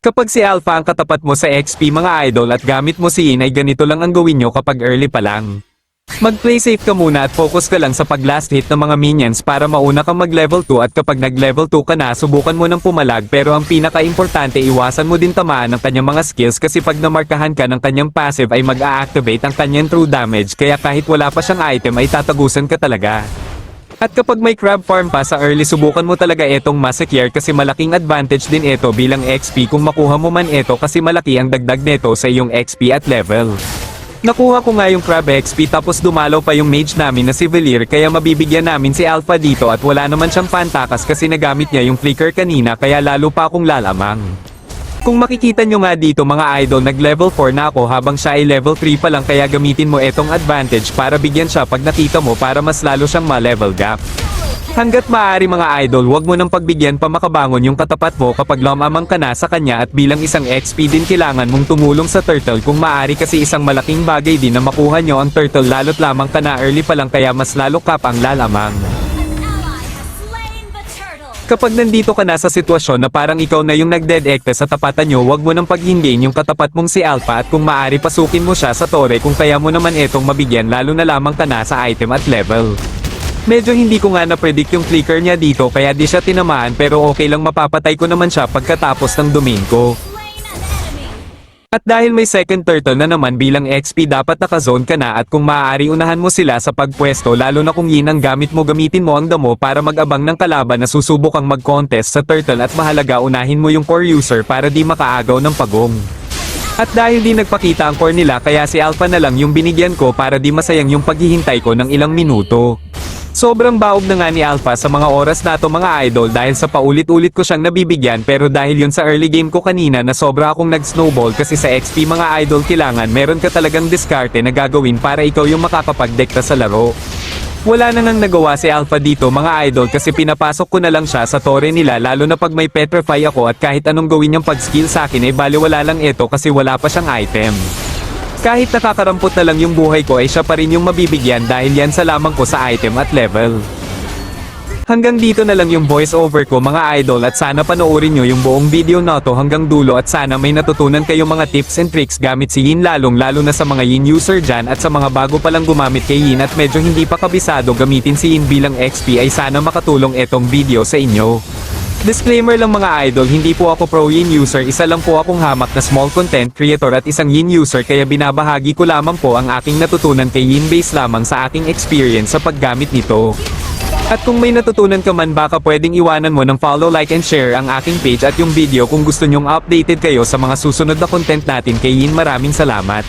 Kapag si Alpha ang katapat mo sa XP mga idol at gamit mo si Yin ay ganito lang ang gawin nyo kapag early pa lang. Mag-play safe ka muna at focus ka lang sa pag-last hit ng mga minions para mauna kang mag-level 2 at kapag nag-level 2 ka na subukan mo ng pumalag pero ang pinaka-importante iwasan mo din tamaan ng kanyang mga skills kasi pag namarkahan ka ng kanyang passive ay mag-a-activate ang kanyang true damage kaya kahit wala pa siyang item ay tatagusan ka talaga. At kapag may crab farm pa sa early subukan mo talaga etong Massacre kasi malaking advantage din ito bilang XP kung makuha mo man ito kasi malaki ang dagdag nito sa iyong XP at level. Nakuha ko nga yung crab XP tapos dumalaw pa yung mage namin na si Velir kaya mabibigyan namin si Alpha dito at wala naman siyang pantakas kasi nagamit niya yung flicker kanina kaya lalo pa akong lalamang. Kung makikita nyo nga dito mga idol nag-level 4 na ako habang siya ay level 3 pa lang kaya gamitin mo etong advantage para bigyan siya pag nakita mo para mas lalo siyang ma-level gap. Hanggat maaari mga idol wag mo nang pagbigyan pa makabangon yung katapat mo kapag lumamang ka na sa kanya at bilang isang XP din kailangan mong tumulong sa turtle kung maaari kasi isang malaking bagay din na makuha nyo ang turtle lalo't lamang ka na early pa lang kaya mas lalo ka pang lalamang. Kapag nandito ka na sa sitwasyon na parang ikaw na yung nagdedekte sa tapatan nyo wag mo nang paghindiin yung katapat mong si Alpha at kung maaari pasukin mo siya sa tore kung kaya mo naman etong mabigyan lalo na lamang ka na sa item at level. Medyo hindi ko nga na-predict yung flicker niya dito kaya di siya tinamaan pero okay lang mapapatay ko naman siya pagkatapos ng domain ko. At dahil may second turtle na naman bilang XP dapat nakazone ka na at kung maaari unahan mo sila sa pagpwesto lalo na kung Yin ang gamit mo gamitin mo ang damo para mag-abang ng kalaban na susubukang mag-contest sa turtle at mahalaga unahin mo yung core user para di makaagaw ng pagong. At dahil di nagpakita ang core nila kaya si Alpha na lang yung binigyan ko para di masayang yung paghihintay ko ng ilang minuto. Sobrang baog na nga ni Alpha sa mga oras na to mga idol dahil sa paulit-ulit ko siyang nabibigyan pero dahil yun sa early game ko kanina na sobra akong nag-snowball kasi sa XP mga idol kailangan meron ka talagang diskarte na gagawin para ikaw yung makakapagdekta sa laro. Wala na ngang nagawa si Alpha dito mga idol kasi pinapasok ko na lang siya sa tore nila lalo na pag may petrify ako at kahit anong gawin niyang pag-skill sa akin ay baliwala lang ito kasi wala pa siyang item. Kahit nakakarampot na lang yung buhay ko ay siya pa rin yung mabibigyan dahil yan sa lamang ko sa item at level. Hanggang dito na lang yung voice over ko mga idol at sana panoorin nyo yung buong video na to hanggang dulo at sana may natutunan kayong mga tips and tricks gamit si Yin lalo na sa mga Yin user dyan at sa mga bago palang gumamit kay Yin at medyo hindi pa kabisado gamitin si Yin bilang XP ay sana makatulong etong video sa inyo. Disclaimer lang mga idol, hindi po ako pro Yin user, isa lang po akong hamak na small content creator at isang Yin user kaya binabahagi ko lamang po ang aking natutunan kay Yin based lamang sa aking experience sa paggamit nito. At kung may natutunan ka man baka pwedeng iwanan mo ng follow, like and share ang aking page at yung video kung gusto nyong updated kayo sa mga susunod na content natin kay Yin. Maraming salamat.